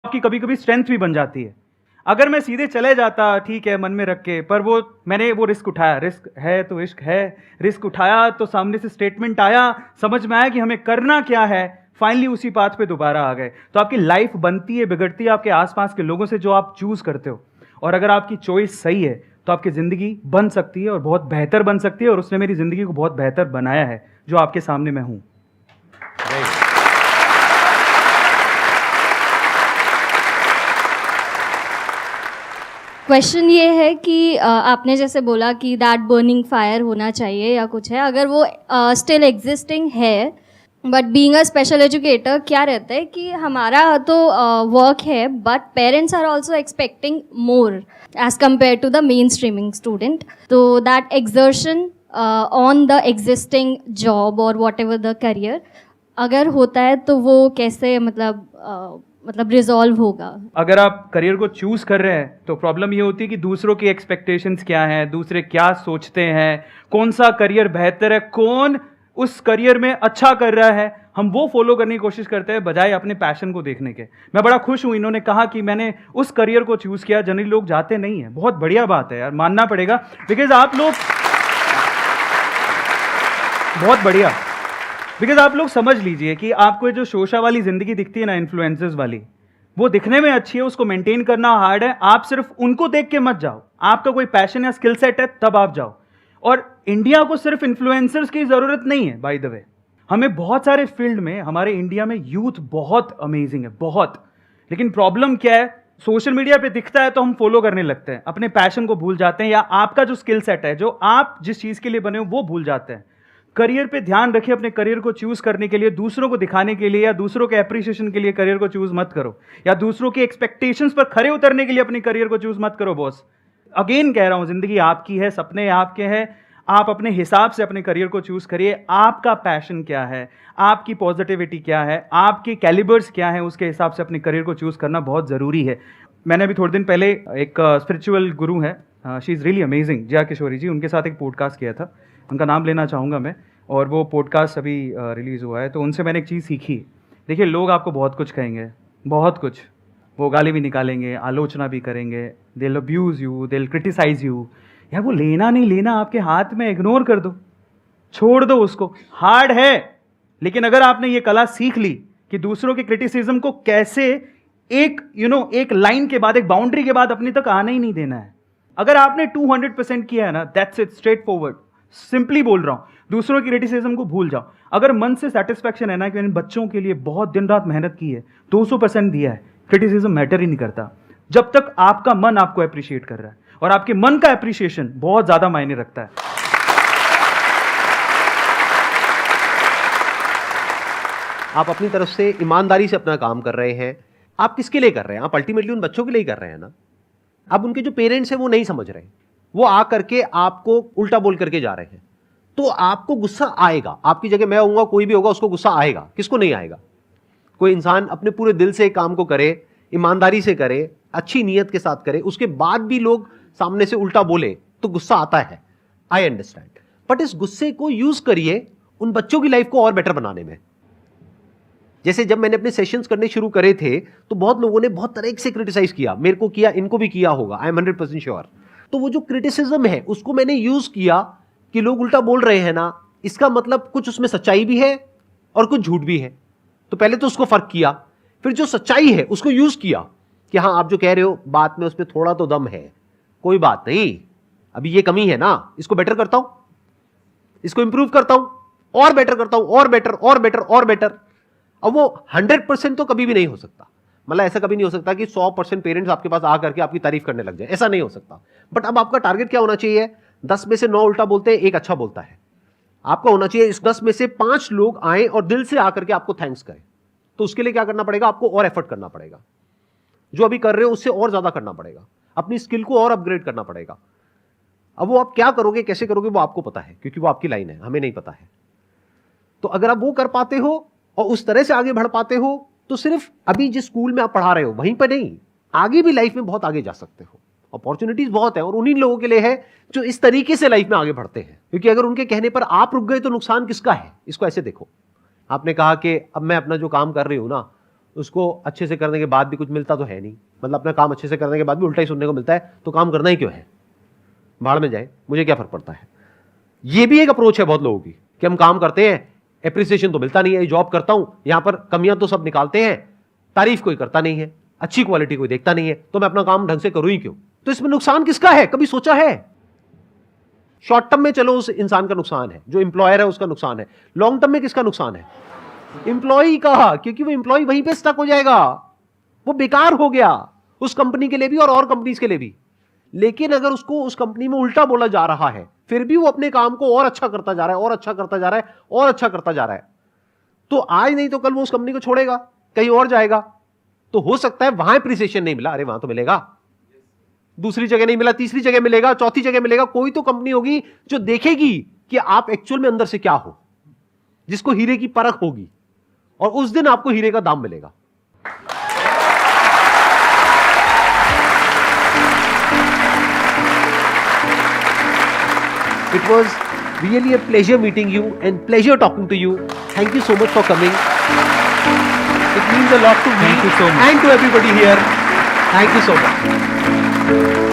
आपकी कभी कभी स्ट्रेंथ भी बन जाती है। अगर मैं सीधे चले जाता ठीक है मन में रख के, पर मैंने वो रिस्क उठाया, रिस्क है तो इश्क है, रिस्क उठाया तो सामने से स्टेटमेंट आया, समझ में आया कि हमें करना क्या है, फाइनली उसी पाथ पे दोबारा आ गए। तो आपकी लाइफ बनती है बिगड़ती है आपके आसपास के लोगों से जो आप चूज करते हो। और अगर आपकी चॉइस सही है तो आपकी जिंदगी बन सकती है और बहुत बेहतर बन सकती है, और उसने मेरी जिंदगी को बहुत बेहतर बनाया है जो आपके सामने मैं हूं। क्वेश्चन ये है कि आपने जैसे बोला कि दैट बर्निंग फायर होना चाहिए या कुछ है, अगर वो स्टिल एग्जिस्टिंग है, but being a special educator क्या रहता है कि हमारा तो वर्क है, but parents are also expecting more as compare to the main streaming student, तो that exertion on the existing job और वॉट एवर द करियर अगर होता है तो वो कैसे मतलब रिजॉल्व होगा? अगर आप करियर को चूज कर रहे हैं तो प्रॉब्लम ये होती है कि दूसरों की एक्सपेक्टेशंस क्या हैं, दूसरे क्या सोचते हैं, कौन सा करियर बेहतर है, कौन उस करियर में अच्छा कर रहा है, हम वो फॉलो करने की कोशिश करते हैं बजाय अपने पैशन को देखने के। मैं बड़ा खुश हूं इन्होंने कहा कि मैंने उस करियर को चूज किया, जनरली लोग जाते नहीं है। बहुत बढ़िया बात है यार, मानना पड़ेगा, बिकॉज आप लोग बहुत बढ़िया, बिकॉज आप लोग समझ लीजिए कि आपको जो शोशा वाली जिंदगी दिखती है ना, इन्फ्लुएंसर्स वाली, वो दिखने में अच्छी है, उसको मेंटेन करना हार्ड है। आप सिर्फ उनको देख के मत जाओ, आपका कोई पैशन या स्किल सेट है तब आप जाओ। और इंडिया को सिर्फ इन्फ्लुएंसर्स की जरूरत नहीं है, बाय द वे। हमें बहुत सारे फील्ड में, हमारे इंडिया में यूथ बहुत अमेजिंग है, बहुत। लेकिन प्रॉब्लम क्या है, सोशल मीडिया पे दिखता है तो हम फॉलो करने लगते हैं, अपने पैशन को भूल जाते हैं, या आपका जो स्किल सेट है, जो आप जिस चीज के लिए बने हो, वो भूल जाते हैं। करियर पे ध्यान रखिए, अपने करियर को चूज करने के लिए, दूसरों को दिखाने के लिए या दूसरों के एप्रिसिएशन के लिए करियर को चूज मत करो, या दूसरों के एक्सपेक्टेशंस पर खरे उतरने के लिए अपने करियर को चूज मत करो बॉस। अगेन कह रहा हूं, जिंदगी आपकी है, सपने आपके हैं, आप अपने हिसाब से अपने करियर को चूज करिए। आपका पैशन क्या है, आपकी पॉजिटिविटी क्या है, आपके कैलिबर्स क्या है, उसके हिसाब से अपने करियर को चूज करना बहुत जरूरी है। मैंने अभी थोड़े दिन पहले एक स्पिरिचुअल गुरु है, she is really amazing, Jaya Kishori ji, उनके साथ एक पॉडकास्ट किया था, उनका नाम लेना चाहूँगा मैं, और वो पॉडकास्ट अभी रिलीज़ हुआ है। तो उनसे मैंने एक चीज़ सीखी। देखिए, लोग आपको बहुत कुछ कहेंगे, बहुत कुछ, वो गाली भी निकालेंगे, आलोचना भी करेंगे, they will abuse you, they will criticise you. यार वो लेना नहीं लेना आपके हाथ में, इग्नोर कर दो, छोड़ दो उसको। हार्ड है, लेकिन अगर आपने ये कला सीख ली कि दूसरों के क्रिटिसिज्म को कैसे एक लाइन के बाद, एक बाउंड्री के बाद अपने तक आने ही नहीं देना है। अगर आपने 200% किया है ना, that's it, straight forward, simply बोल रहा हूं, दूसरों की क्रिटिसिज्म को भूल जाओ। अगर मन से सेटिस्फैक्शन है ना कि मैंने बच्चों के लिए बहुत दिन रात मेहनत की है, 200% दिया है, क्रिटिसिज्म मैटर ही नहीं करता, जब तक आपका मन आपको अप्रिशिएट कर रहा है। और आपके मन का अप्रिशिएशन बहुत ज्यादा मायने रखता है। आप अपनी तरफ से ईमानदारी से अपना काम कर रहे हैं। आप किसके लिए कर रहे हैं? आप अल्टीमेटली उन बच्चों के लिए कर रहे हैं ना। अब उनके जो पेरेंट्स हैं वो नहीं समझ रहे, वो आ करके आपको उल्टा बोल करके जा रहे हैं, तो आपको गुस्सा आएगा। आपकी जगह मैं होऊंगा, कोई भी होगा, उसको गुस्सा आएगा। किसको नहीं आएगा? कोई इंसान अपने पूरे दिल से एक काम को करे, ईमानदारी से करे, अच्छी नीयत के साथ करे, उसके बाद भी लोग सामने से उल्टा बोले तो गुस्सा आता है। आई अंडरस्टैंड, बट इस गुस्से को यूज करिए उन बच्चों की लाइफ को और बेटर बनाने में। जैसे जब मैंने अपने सेशंस करने शुरू करे थे तो बहुत लोगों ने बहुत तरह से क्रिटिसाइज किया, मेरे को किया, इनको भी किया होगा, आई एम 100% श्योर। तो वो जो क्रिटिसिज्म है उसको मैंने यूज किया कि लोग उल्टा बोल रहे हैं ना, इसका मतलब कुछ उसमें सच्चाई भी है और कुछ झूठ भी है। तो पहले तो उसको फर्क किया, फिर जो सच्चाई है उसको यूज किया कि हाँ, आप जो कह रहे हो बात में उसमें थोड़ा तो दम है, कोई बात नहीं, अभी ये कमी है ना, इसको बेटर करता हूं, इसको इंप्रूव करता हूं, और बेटर करता हूं, और बेटर और बेटर और बेटर। अब वो 100% तो कभी भी नहीं हो सकता, मतलब ऐसा कभी नहीं हो सकता कि 100% पेरेंट्स आपके पास आकर के आपकी तारीफ करने लग जाए, ऐसा नहीं हो सकता। बट अब आपका टारगेट क्या होना चाहिए? 10 में से 9 उल्टा बोलते हैं, एक अच्छा बोलता है। आपका होना चाहिए इस 10 में से 5 लोग आए और दिल से आकर के आपको थैंक्स करें। तो उसके लिए क्या करना पड़ेगा? आपको और एफर्ट करना पड़ेगा, जो अभी कर रहे हो उससे और ज्यादा करना पड़ेगा, अपनी स्किल को और अपग्रेड करना पड़ेगा। अब वो आप क्या करोगे, कैसे करोगे, वो आपको पता है, क्योंकि वो आपकी लाइन है, हमें नहीं पता है। तो अगर आप वो कर पाते हो और उस तरह से आगे बढ़ पाते हो, तो सिर्फ अभी जिस स्कूल में आप पढ़ा रहे हो वहीं पर नहीं, आगे भी लाइफ में बहुत आगे जा सकते हो। अपॉर्चुनिटीज बहुत है, और उन्हीं लोगों के लिए है जो इस तरीके से लाइफ में आगे बढ़ते हैं। क्योंकि अगर उनके कहने पर आप रुक गए तो नुकसान किसका है? इसको ऐसे देखो, आपने कहा कि अब मैं अपना जो काम कर रही हूं ना, उसको अच्छे से करने के बाद भी कुछ मिलता तो है नहीं, मतलब अपना काम अच्छे से करने के बाद भी उल्टा ही सुनने को मिलता है, तो काम करना ही क्यों है, भाड़ में जाए, मुझे क्या फर्क पड़ता है। ये भी एक अप्रोच है बहुत लोगों की कि हम काम करते हैं, एप्रिसिएशन तो मिलता नहीं है, जॉब करता हूं, यहां पर कमियां तो सब निकालते हैं, तारीफ कोई करता नहीं है, अच्छी क्वालिटी कोई देखता नहीं है, तो मैं अपना काम ढंग से करूं ही क्यों। तो इसमें नुकसान किसका है, कभी सोचा है? शॉर्ट टर्म में चलो उस इंसान का नुकसान है, जो इंप्लॉयर है उसका नुकसान है, लॉन्ग टर्म में किसका नुकसान है? इंप्लॉई का, क्योंकि वो इंप्लॉई वहीं पे स्टक हो जाएगा, वो बेकार हो गया उस कंपनी के लिए भी और कंपनीज के लिए भी। लेकिन अगर उसको उस कंपनी में उल्टा बोला जा रहा है, फिर भी वो अपने काम को और अच्छा करता जा रहा है, और अच्छा करता जा रहा है, और अच्छा करता जा रहा है, तो आज नहीं तो कल वो उस कंपनी को छोड़ेगा, कहीं और जाएगा। तो हो सकता है वहां एप्रिसिएशन नहीं मिला, अरे वहां तो मिलेगा, दूसरी जगह नहीं मिला, तीसरी जगह मिलेगा, चौथी जगह मिलेगा। कोई तो कंपनी होगी जो देखेगी कि आप एक्चुअल में अंदर से क्या हो, जिसको हीरे की परख होगी, और उस दिन आपको हीरे का दाम मिलेगा। It was really a pleasure meeting you and pleasure talking to you. Thank you so much for coming. It means a lot to me Thank you so much. and to everybody here. Thank you so much.